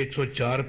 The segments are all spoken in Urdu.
104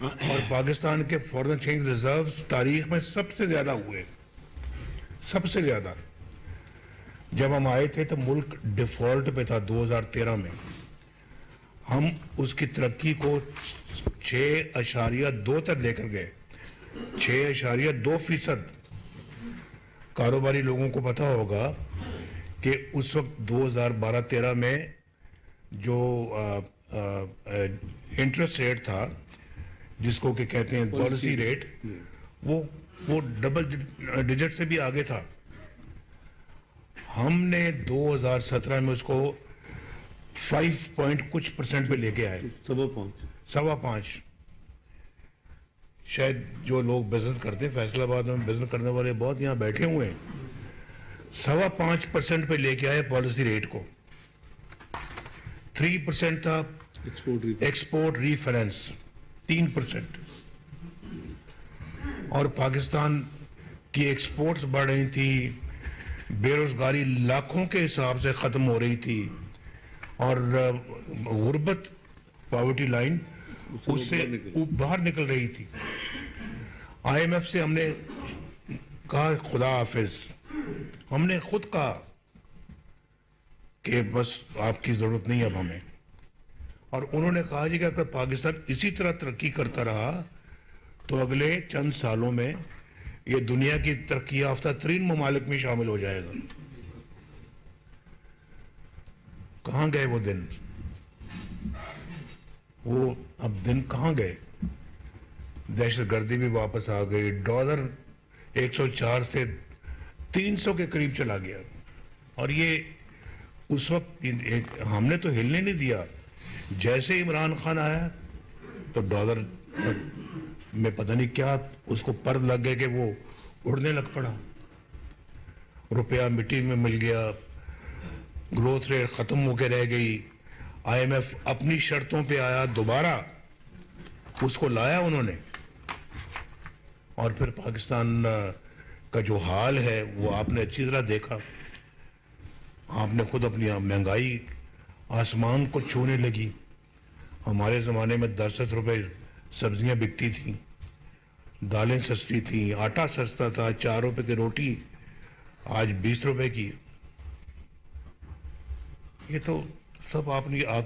اور پاکستان کے فورن ایکسچینج ریزروز تاریخ میں سب سے زیادہ ہوئے، سب سے زیادہ۔ جب ہم آئے تھے تو ملک ڈیفالٹ پہ تھا 2013 میں، ہم اس کی ترقی کو 6.2 تک لے کر گئے، 6.2%۔ کاروباری لوگوں کو پتا ہوگا کہ اس وقت 2012-13 میں جو انٹرسٹ ریٹ تھا، جس کو کہ کہتے ہیں پالیسی ریٹ، وہ ڈبل ڈیجٹ سے بھی آگے تھا۔ ہم نے 2017 میں اس کو 5% پہ لے کے آئے، 5.25۔ شاید جو لوگ بزنس کرتے ہیں، فیصل آباد میں بزنس کرنے والے بہت یہاں بیٹھے ہوئے ہیں، 5.25% پہ لے کے آئے پالیسی ریٹ کو۔ 3% تھا ایکسپورٹ ری فائننس، 3%۔ اور پاکستان کی ایکسپورٹس بڑھ رہی تھی، بے روزگاری لاکھوں کے حساب سے ختم ہو رہی تھی، اور غربت، پاورٹی لائن اس سے باہر نکل رہی تھی۔ آئی ایم ایف سے ہم نے کہا خدا حافظ، ہم نے خود کہا کہ بس آپ کی ضرورت نہیں اب ہمیں، اور انہوں نے کہا جی کہ اگر پاکستان اسی طرح ترقی کرتا رہا تو اگلے چند سالوں میں یہ دنیا کی ترقی یافتہ ترین ممالک میں شامل ہو جائے گا۔ کہاں گئے وہ دن؟ وہ اب دن کہاں گئے؟ دہشت گردی بھی واپس آ گئی، ڈالر 104 سے 300 کے قریب چلا گیا، اور یہ اس وقت ہم نے تو ہلنے نہیں دیا۔ جیسے عمران خان آیا تو ڈالر میں پتہ نہیں کیا اس کو پر لگ گئے کہ وہ اڑنے لگ پڑا، روپیہ مٹی میں مل گیا، گروتھ ریٹ ختم ہو کے رہ گئی۔ آئی ایم ایف اپنی شرطوں پہ آیا، دوبارہ اس کو لایا انہوں نے، اور پھر پاکستان کا جو حال ہے وہ آپ نے اچھی طرح دیکھا۔ آپ نے خود اپنی مہنگائی آسمان کو چھونے لگی۔ ہمارے زمانے میں 10 روپے سبزیاں بکتی تھیں، دالیں سستی تھیں، آٹا سستا تھا، 4 روپے کی روٹی آج 20 روپے کی۔ یہ تو سب آپ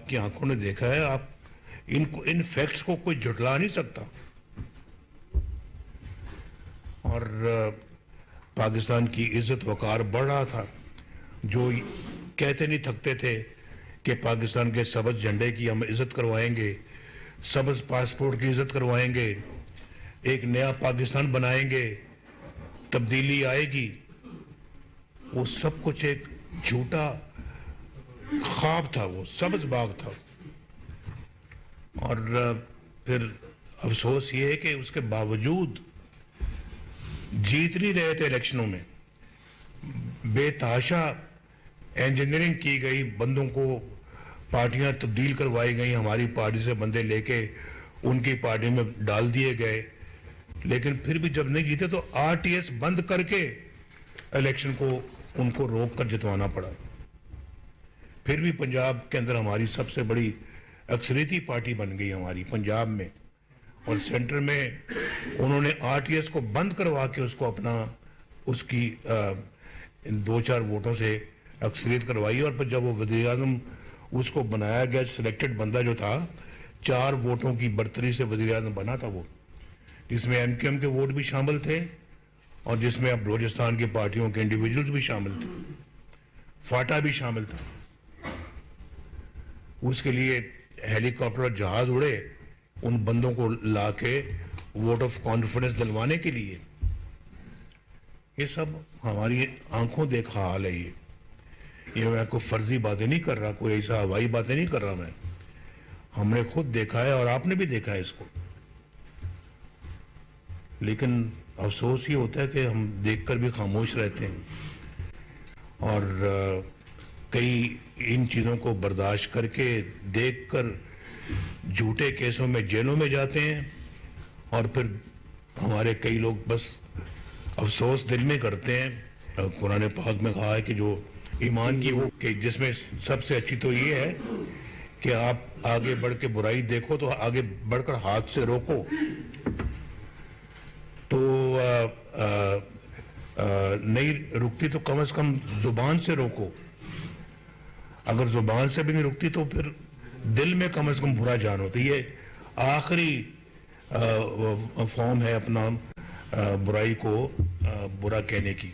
کی آنکھوں نے دیکھا ہے، آپ ان فیکٹس کو کوئی جھٹلا نہیں سکتا۔ اور پاکستان کی عزت وقار بڑھ رہا تھا، جو کہتے نہیں تھکتے تھے کہ پاکستان کے سبز جھنڈے کی ہم عزت کروائیں گے، سبز پاسپورٹ کی عزت کروائیں گے، ایک نیا پاکستان بنائیں گے، تبدیلی آئے گی۔ وہ سب کچھ ایک جھوٹا خواب تھا، وہ سبز باغ تھا۔ اور پھر افسوس یہ ہے کہ اس کے باوجود جیت نہیں رہے تھے الیکشنوں میں، بے تحاشا انجینئرنگ کی گئی، بندوں کو پارٹیاں تبدیل کروائی گئیں، ہماری پارٹی سے بندے لے کے ان کی پارٹی میں ڈال دیے گئے، لیکن پھر بھی جب نہیں جیتے تو آر ٹی ایس بند کر کے الیکشن کو ان کو روک کر جتوانا پڑا۔ پھر بھی پنجاب کے اندر ہماری سب سے بڑی اکثریتی پارٹی بن گئی ہماری پنجاب میں، اور سینٹر میں انہوں نے آر ٹی ایس کو بند کروا کے اس کو اپنا اس کی 2-4 ووٹوں سے اکثریت کروائی، اور پھر جب وہ وزیر اعظم اس کو بنایا گیا، سلیکٹڈ بندہ جو تھا 4 ووٹوں کی برتری سے وزیر اعظم بنا تھا وہ، جس میں ایم کیو ایم کے ووٹ بھی شامل تھے اور جس میں اب بلوچستان کی پارٹیوں کے انڈیویجولز بھی شامل تھے، فاٹا بھی شامل تھا۔ اس کے لیے ہیلی کاپٹر اور جہاز اڑے ان بندوں کو لا کے ووٹ آف کانفیڈنس دلوانے کے لیے۔ یہ سب ہماری آنکھوں دیکھا حال ہے۔ یہ میں کوئی فرضی باتیں نہیں کر رہا، کوئی ایسا ہوائی باتیں نہیں کر رہا میں، ہم نے خود دیکھا ہے اور آپ نے بھی دیکھا ہے اس کو۔ لیکن افسوس یہ ہوتا ہے کہ ہم دیکھ کر بھی خاموش رہتے ہیں، اور کئی ان چیزوں کو برداشت کر کے دیکھ کر جھوٹے کیسوں میں جیلوں میں جاتے ہیں، اور پھر ہمارے کئی لوگ بس افسوس دل میں کرتے ہیں۔ قرآن پاک میں کہا ہے کہ جو ایمان کی وہ کہ جس میں سب سے اچھی تو یہ ہے کہ آپ آگے بڑھ کے برائی دیکھو تو آگے بڑھ کر ہاتھ سے روکو، تو نہیں رکتی تو کم از کم زبان سے روکو، اگر زبان سے بھی نہیں رکتی تو پھر دل میں کم از کم برا جان ہوتی ہے۔ آخری فارم ہے اپنا برائی کو برا کہنے کی،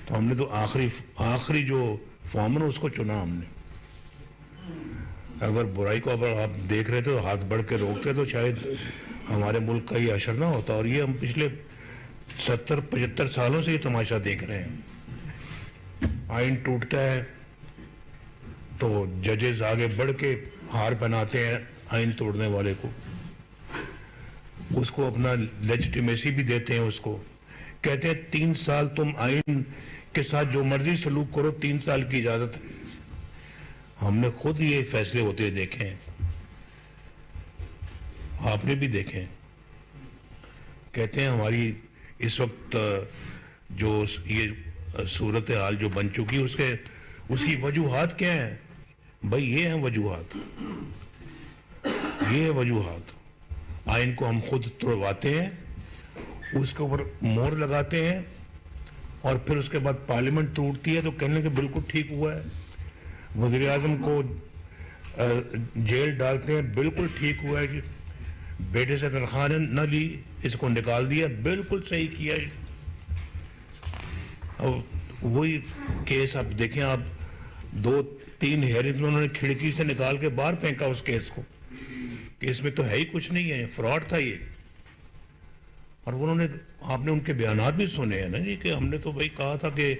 تو ہم نے تو آخری جو فارم ہے اس کو چنا ہم نے۔ اگر برائی کو اگر آپ دیکھ رہے تھے تو ہاتھ بڑھ کے روکتے تو شاید ہمارے ملک کا یہ اشر نہ ہوتا، اور یہ ہم پچھلے 70-75 سالوں سے یہ تماشا دیکھ رہے ہیں۔ آئین ٹوٹتا ہے تو ججز آگے بڑھ کے ہار پہناتے ہیں آئین توڑنے والے کو، اس کو اپنا لیجٹیمیسی بھی دیتے ہیں، اس کو کہتے ہیں 3 سال تم آئین کے ساتھ جو مرضی سلوک کرو، 3 سال کی اجازت ہے۔ ہم نے خود یہ فیصلے ہوتے دیکھے ہیں، آپ نے بھی دیکھے ہیں۔ کہتے ہیں ہماری اس وقت جو یہ صورتحال جو بن چکی اس کی وجوہات کیا ہیں؟ بھائی یہ ہیں وجوہات، یہ ہے وجوہات۔ آئین کو ہم خود توڑواتے ہیں، اس کے اوپر مہر لگاتے ہیں، اور پھر اس کے بعد پارلیمنٹ ٹوٹتی ہے تو کہنے کہ بالکل ٹھیک ہوا ہے۔ وزیر اعظم کو جیل ڈالتے ہیں، بالکل ٹھیک ہوا ہے جی۔ بیٹے سے تنخواہ نہ لی، اس کو نکال دیا، بالکل صحیح کیا جی۔ اب وہی کیس آپ دیکھیں، آپ 2-3 ہیئرنگ انہوں نے کھڑکی سے نکال کے باہر پھینکا اس کیس کو، کہ اس میں تو ہے ہی کچھ نہیں ہے، فراڈ تھا یہ۔ اور آپ نے ان کے بیانات بھی سنے ہیں نا جی، کہ ہم نے تو بھائی کہا تھا کہ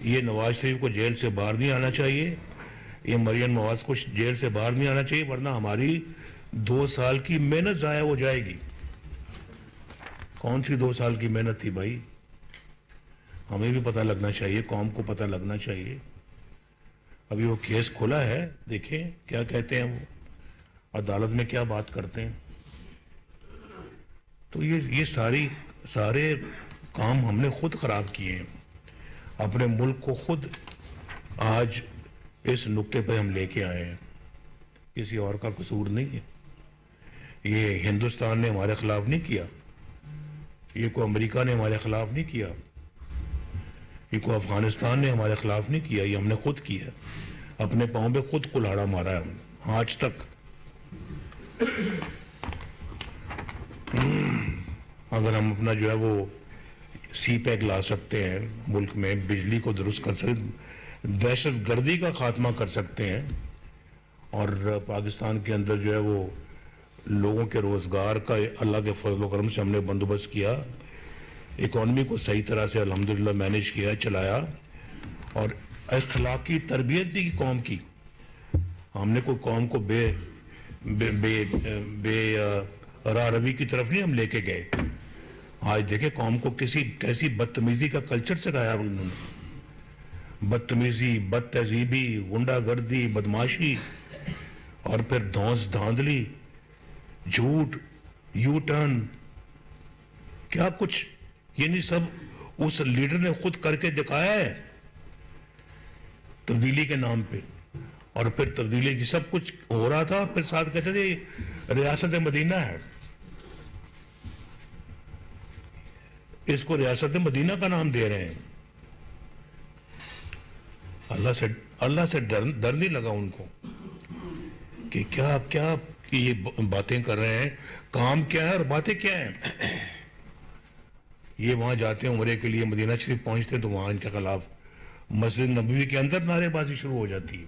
یہ نواز شریف کو جیل سے باہر نہیں آنا چاہیے، یہ مریم نواز کو جیل سے باہر نہیں آنا چاہیے، ورنہ ہماری 2 سال کی محنت ضائع ہو جائے گی۔ کون سی 2 سال کی محنت تھی بھائی؟ ہمیں بھی پتہ لگنا چاہیے، قوم کو پتہ لگنا چاہیے۔ ابھی وہ کیس کھلا ہے، دیکھیں کیا کہتے ہیں وہ، عدالت میں کیا بات کرتے ہیں۔ تو یہ سارے کام ہم نے خود خراب کیے ہیں، اپنے ملک کو خود آج اس نقطے پہ ہم لے کے آئے ہیں، کسی اور کا قصور نہیں ہے۔ یہ ہندوستان نے ہمارے خلاف نہیں کیا، یہ کوئی امریکہ نے ہمارے خلاف نہیں کیا، یہ کوئی افغانستان نے ہمارے خلاف نہیں کیا، یہ ہم نے خود کیا، اپنے پاؤں پہ خود کلہاڑا مارا ہے ہم نے آج تک۔ اگر ہم اپنا جو ہے وہ سی پیک لا سکتے ہیں، ملک میں بجلی کو درست کر سکتے، دہشت گردی کا خاتمہ کر سکتے ہیں، اور پاکستان کے اندر جو ہے وہ لوگوں کے روزگار کا اللہ کے فضل و کرم سے ہم نے بندوبست کیا، اکانومی کو صحیح طرح سے الحمدللہ مینیج کیا، چلایا، اور اخلاقی تربیت بھی کی قوم کی۔ ہم نے کوئی قوم کو بے راہ روی کی طرف نہیں ہم لے کے گئے۔ آج دیکھیں قوم کو کیسی بدتمیزی کا کلچر سکھایا انہوں نے، بدتمیزی، بد تہذیبی، غنڈہ گردی، بدماشی، اور پھر دھونس دھاندلی، جھوٹ، یو ٹرن، کیا کچھ، یہ نہیں سب اس لیڈر نے خود کر کے دکھایا ہے تبدیلی کے نام پہ۔ اور پھر تبدیلی کی سب کچھ ہو رہا تھا، پھر ساتھ کہتے تھے ریاست مدینہ ہے، اس کو ریاست مدینہ کا نام دے رہے ہیں۔ اللہ سے ڈر نہیں لگا ان کو کہ کیا کہ یہ باتیں کر رہے ہیں، کام کیا ہے اور باتیں کیا ہیں۔ یہ وہاں جاتے ہیں عمرے کے لیے، مدینہ شریف پہنچتے تو وہاں ان کے خلاف مسجد نبوی کے اندر نعرے بازی شروع ہو جاتی ہے،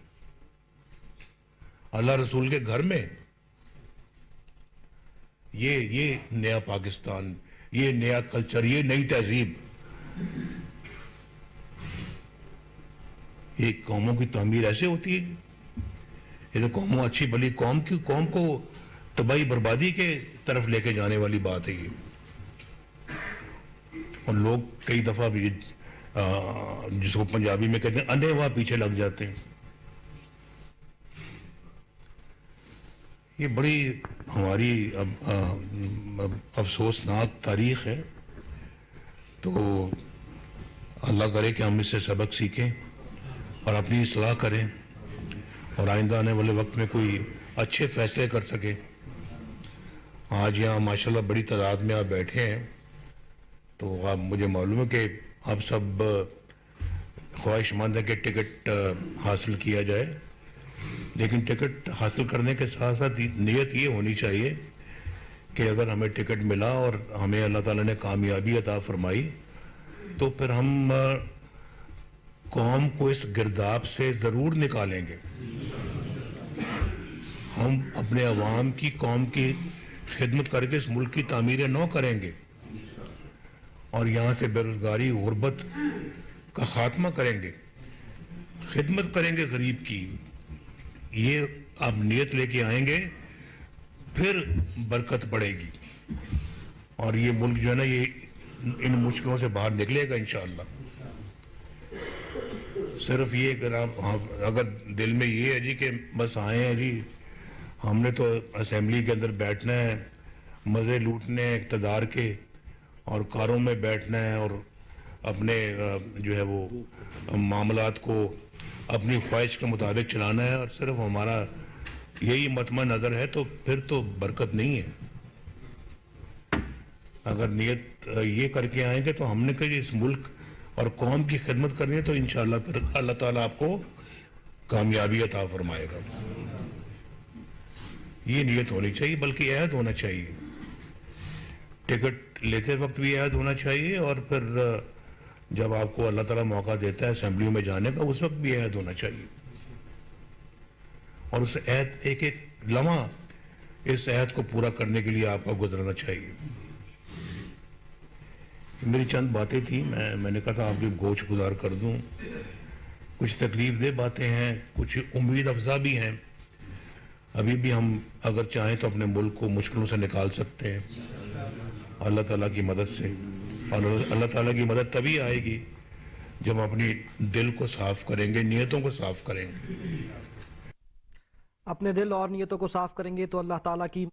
اللہ رسول کے گھر میں۔ یہ نیا پاکستان، یہ نیا کلچر، یہ نئی تہذیب، یہ قوموں کی تعمیر ایسے ہوتی ہے۔ یہ تو قوموں، اچھی بلی قوم کو تباہی بربادی کے طرف لے کے جانے والی بات ہے یہ۔ اور لوگ کئی دفعہ بھی جس کو پنجابی میں کہتے ہیں اندھے وہاں پیچھے لگ جاتے ہیں۔ یہ بڑی ہماری افسوسناک تاریخ ہے، تو اللہ کرے کہ ہم اس سے سبق سیکھیں اور اپنی اصلاح کریں، اور آئندہ آنے والے وقت میں کوئی اچھے فیصلے کر سکے. آج یہاں ماشاءاللہ بڑی تعداد میں آپ بیٹھے ہیں تو آپ مجھے معلوم ہے کہ آپ سب خواہش مند ہے کہ ٹکٹ حاصل کیا جائے, لیکن ٹکٹ حاصل کرنے کے ساتھ ساتھ نیت یہ ہونی چاہیے کہ اگر ہمیں ٹکٹ ملا اور ہمیں اللہ تعالیٰ نے کامیابی عطا فرمائی تو پھر ہم قوم کو اس گرداب سے ضرور نکالیں گے. ہم اپنے عوام کی, قوم کی خدمت کر کے اس ملک کی تعمیر نو کریں گے اور یہاں سے بے روزگاری, غربت کا خاتمہ کریں گے, خدمت کریں گے غریب کی. یہ آپ نیت لے کے آئیں گے پھر برکت پڑے گی اور یہ ملک جو ہے نا یہ ان مشکلوں سے باہر نکلے گا انشاءاللہ. صرف یہ کہ اگر دل میں یہ ہے جی کہ بس آئے ہیں جی ہم نے تو اسمبلی کے اندر بیٹھنا ہے, مزے لوٹنے ہیں اقتدار کے اور کاروں میں بیٹھنا ہے اور اپنے جو ہے وہ معاملات کو اپنی خواہش کے مطابق چلانا ہے اور صرف ہمارا یہی مطمع نظر ہے, تو پھر تو برکت نہیں ہے. اگر نیت یہ کر کے آئیں گے تو ہم نے کہا اس ملک اور قوم کی خدمت کرنی ہے تو انشاءاللہ پھر اللہ تعالیٰ آپ کو کامیابی عطا فرمائے گا. یہ نیت ہونی چاہیے, بلکہ عہد ہونا چاہیے. ٹکٹ لیتے وقت بھی عہد ہونا چاہیے اور پھر جب آپ کو اللہ تعالیٰ موقع دیتا ہے اسمبلیوں میں جانے کا اس وقت بھی عہد ہونا چاہیے. اور اس عہد ایک ایک لمحہ اس عہد کو پورا کرنے کے لیے آپ کو گزرنا چاہیے. میری چند باتیں تھیں, میں نے کہا تھا آپ کی گوش گزار کر دوں. کچھ تکلیف دہ باتیں ہیں, کچھ امید افزا بھی ہیں. ابھی بھی ہم اگر چاہیں تو اپنے ملک کو مشکلوں سے نکال سکتے ہیں اللہ تعالیٰ کی مدد سے. اور اللہ تعالیٰ کی مدد تبھی آئے گی جب ہم اپنی دل کو صاف کریں گے, نیتوں کو صاف کریں گے. اپنے دل اور نیتوں کو صاف کریں گے تو اللہ تعالیٰ کی